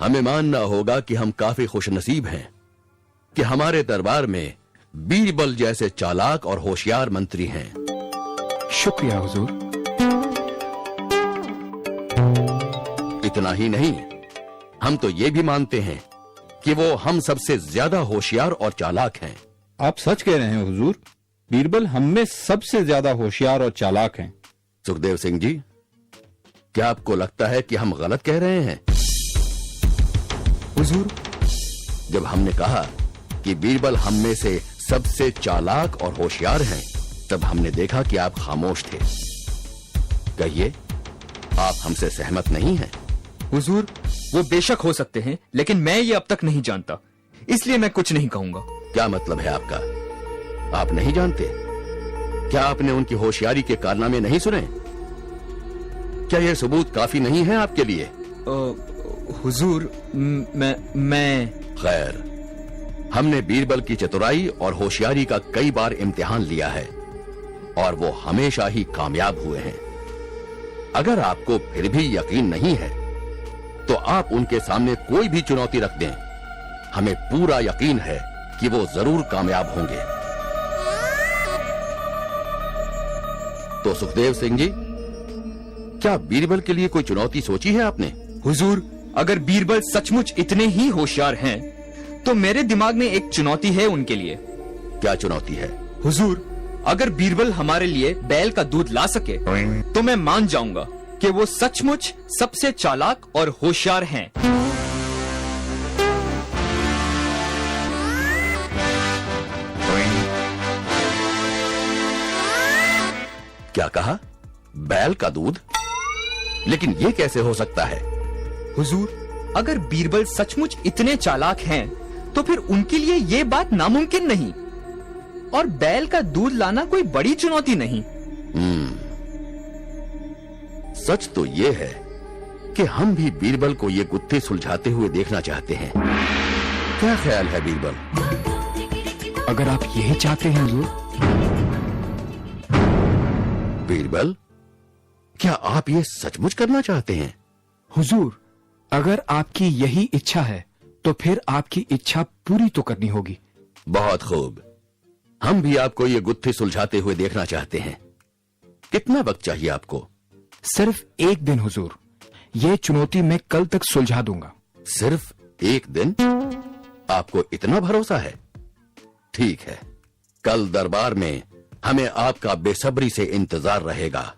हमें मानना होगा कि हम काफी खुशनसीब हैं कि हमारे दरबार में बीरबल जैसे चालाक और होशियार मंत्री हैं। शुक्रिया हुजूर। इतना ही नहीं, हम तो ये भी मानते हैं कि वो हम सबसे ज्यादा होशियार और चालाक हैं। आप सच कह रहे हैं हुजूर, बीरबल हम में सबसे ज्यादा होशियार और चालाक हैं। सुखदेव सिंह जी, क्या आपको लगता है कि हम गलत कह रहे हैं? हुजूर, जब हमने कहा कि बीरबल हम में से सबसे चालाक और होशियार हैं, तब हमने देखा कि आप खामोश थे। कहिए, आप हमसे सहमत नहीं हैं? हुजूर, वो बेशक हो सकते हैं, लेकिन मैं ये अब तक नहीं जानता, इसलिए मैं कुछ नहीं कहूंगा। क्या मतलब है आपका? आप नहीं जानते? क्या आपने उनकी होशियारी के कारनामे नहीं सुने? क्या यह सबूत काफी नहीं है आपके लिए? हुजूर, मैं खैर, हमने बीरबल की चतुराई और होशियारी का कई बार इम्तिहान लिया है और वो हमेशा ही कामयाब हुए हैं। अगर आपको फिर भी यकीन नहीं है तो आप उनके सामने कोई भी चुनौती रख दें, हमें पूरा यकीन है कि वो जरूर कामयाब होंगे। तो सुखदेव सिंह जी, क्या बीरबल के लिए कोई चुनौती सोची है आपने? हुजूर, अगर बीरबल सचमुच इतने ही होशियार हैं, तो मेरे दिमाग में एक चुनौती है उनके लिए। क्या चुनौती है? हुजूर, अगर बीरबल हमारे लिए बैल का दूध ला सके, तो मैं मान जाऊंगा कि वो सचमुच सबसे चालाक और होशियार हैं। क्या कहा? बैल का दूध? लेकिन ये कैसे हो सकता है? हुजूर, अगर बीरबल सचमुच इतने चालाक हैं, तो फिर उनके लिए ये बात नामुमकिन नहीं, और बैल का दूध लाना कोई बड़ी चुनौती नहीं। सच तो ये है कि हम भी बीरबल को ये गुत्थे सुलझाते हुए देखना चाहते हैं। क्या ख्याल है बीरबल? अगर आप यही चाहते हैं हुजूर। बीरबल, क्या आप ये सचमुच करना चाहते हैं? हुजूर, अगर आपकी यही इच्छा है तो फिर आपकी इच्छा पूरी तो करनी होगी। बहुत खूब, हम भी आपको ये गुत्थी सुलझाते हुए देखना चाहते हैं। कितना वक्त चाहिए आपको? सिर्फ एक दिन हुजूर, ये चुनौती मैं कल तक सुलझा दूंगा। सिर्फ एक दिन? आपको इतना भरोसा है? ठीक है, कल दरबार में हमें आपका बेसब्री से इंतजार रहेगा।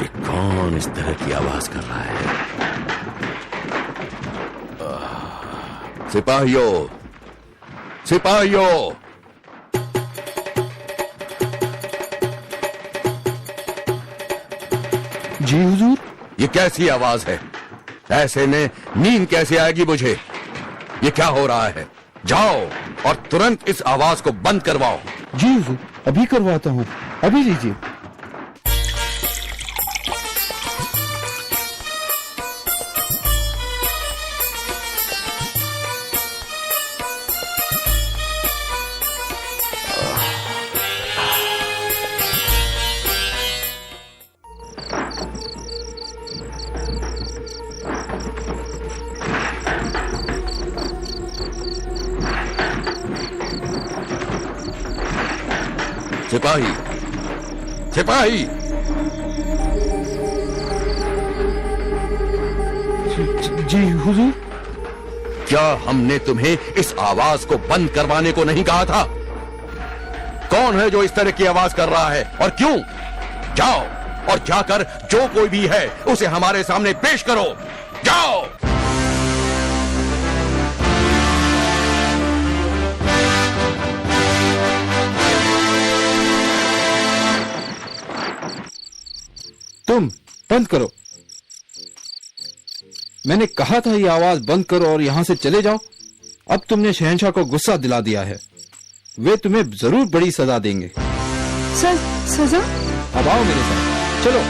ये कौन इस तरह की आवाज कर रहा है? सिपाहियों, सिपाहियों! जी हुजूर। ये कैसी आवाज है? ऐसे में नींद कैसे आएगी मुझे? ये क्या हो रहा है? जाओ और तुरंत इस आवाज को बंद करवाओ। जी हुजूर, अभी करवाता हूँ, अभी लीजिए। सिपाही, सिपाही! जी हुजूर। क्या हमने तुम्हें इस आवाज को बंद करवाने को नहीं कहा था? कौन है जो इस तरह की आवाज कर रहा है और क्यों? जाओ और जाकर जो कोई भी है उसे हमारे सामने पेश करो। जाओ! बंद करो। मैंने कहा था ये आवाज बंद करो और यहां से चले जाओ। अब तुमने शहंशाह को गुस्सा दिला दिया है। वे तुम्हें जरूर बड़ी सजा देंगे। सजा? अब आओ मेरे साथ, चलो।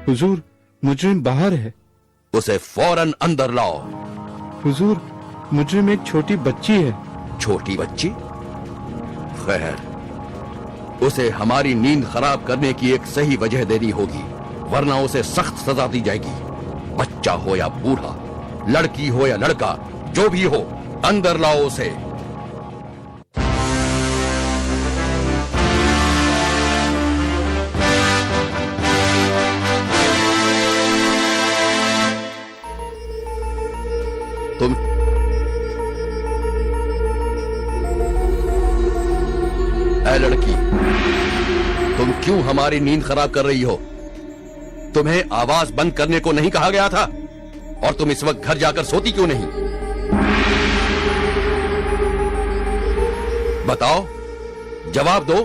हुजूर, मुजरिम बाहर है। उसे फौरन अंदर लाओ। हुजूर, मुजरिम एक छोटी बच्ची है। छोटी बच्ची? खैर, उसे हमारी नींद खराब करने की एक सही वजह देनी होगी, वरना उसे सख्त सजा दी जाएगी। बच्चा हो या बूढ़ा, लड़की हो या लड़का, जो भी हो, अंदर लाओ उसे। तुम ऐ लड़की, तुम क्यों हमारी नींद खराब कर रही हो? तुम्हें आवाज बंद करने को नहीं कहा गया था? और तुम इस वक्त घर जाकर सोती क्यों नहीं? बताओ, जवाब दो।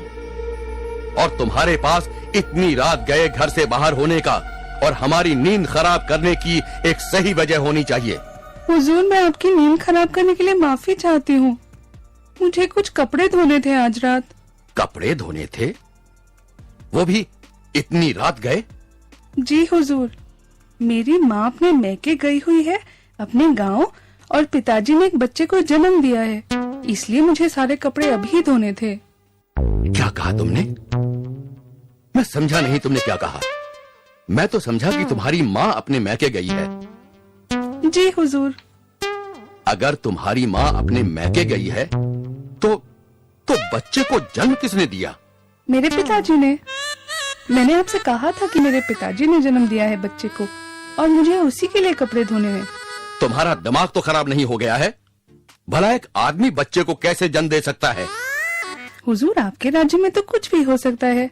और तुम्हारे पास इतनी रात गए घर से बाहर होने का और हमारी नींद खराब करने की एक सही वजह होनी चाहिए। हुजूर, मैं आपकी नींद खराब करने के लिए माफी चाहती हूँ। मुझे कुछ कपड़े धोने थे आज रात। कपड़े धोने थे? वो भी इतनी रात गए? जी हुजूर, मेरी माँ अपने मैके गई हुई है अपने गांव, और पिताजी ने एक बच्चे को जन्म दिया है, इसलिए मुझे सारे कपड़े अभी धोने थे। क्या कहा तुमने? मैं समझा नहीं, तुमने क्या कहा? मैं तो समझा कि तुम्हारी माँ अपने मैके गई है। जी हुजूर। अगर तुम्हारी माँ अपने मैके गई है तो बच्चे को जन्म किसने दिया? मेरे पिताजी ने। मैंने आपसे कहा था कि मेरे पिताजी ने जन्म दिया है बच्चे को, और मुझे उसी के लिए कपड़े धोने हैं। तुम्हारा दिमाग तो खराब नहीं हो गया है? भला एक आदमी बच्चे को कैसे जन्म दे सकता है? हुजूर, आपके राज्य में तो कुछ भी हो सकता है।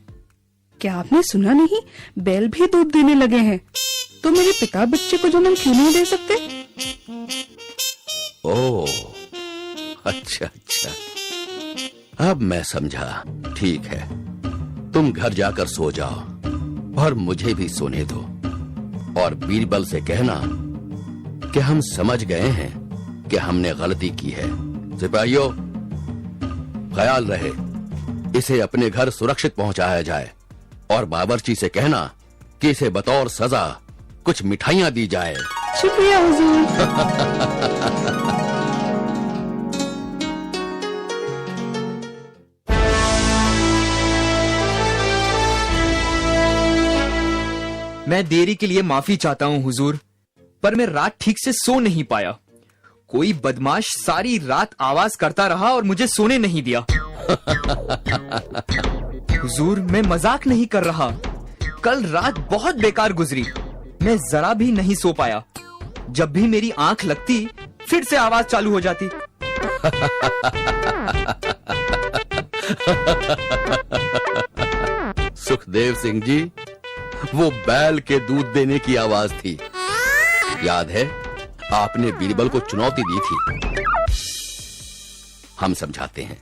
क्या आपने सुना नहीं, बैल भी दूध देने लगे हैं, तो मेरे पिता बच्चे को जन्म क्यों नहीं दे सकते? ओह, अच्छा अच्छा, अब मैं समझा। ठीक है, तुम घर जाकर सो जाओ और मुझे भी सोने दो। और बीरबल से कहना कि हम समझ गए हैं कि हमने गलती की है। सिपाहियों, ख्याल रहे इसे अपने घर सुरक्षित पहुंचाया जाए, और बावर्ची से कहना कि इसे बतौर सजा कुछ मिठाइयां दी जाए। शुक्रिया हुजूर। मैं देरी के लिए माफी चाहता हूँ हुजूर, पर मैं रात ठीक से सो नहीं पाया। कोई बदमाश सारी रात आवाज करता रहा और मुझे सोने नहीं दिया। हुजूर, मैं मजाक नहीं कर रहा। कल रात बहुत बेकार गुजरी। मैं जरा भी नहीं सो पाया। जब भी मेरी आंख लगती, फिर से आवाज चालू हो जाती। सुखदेव सिंह जी, वो बैल के दूध देने की आवाज थी। याद है, आपने बीरबल को चुनौती दी थी। हम समझाते हैं।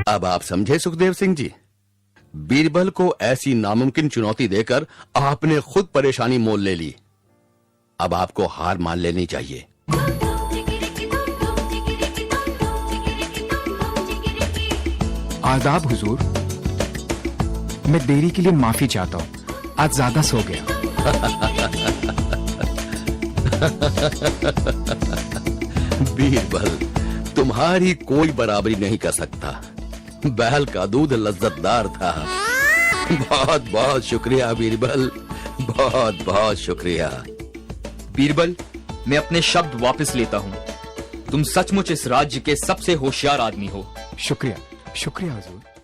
अब आप समझे सुखदेव सिंह जी? बीरबल को ऐसी नामुमकिन चुनौती देकर आपने खुद परेशानी मोल ले ली। अब आपको हार मान लेनी चाहिए। आदाब हुजूर, मैं देरी के लिए माफी चाहता हूँ। आज ज्यादा सो गया। बीरबल, तुम्हारी कोई बराबरी नहीं कर सकता। बैल का दूध लज्जतदार था। बहुत बहुत शुक्रिया बीरबल, बहुत बहुत शुक्रिया। बीरबल, मैं अपने शब्द वापस लेता हूँ। तुम सचमुच इस राज्य के सबसे होशियार आदमी हो। शुक्रिया शुक्रिया हुजूर।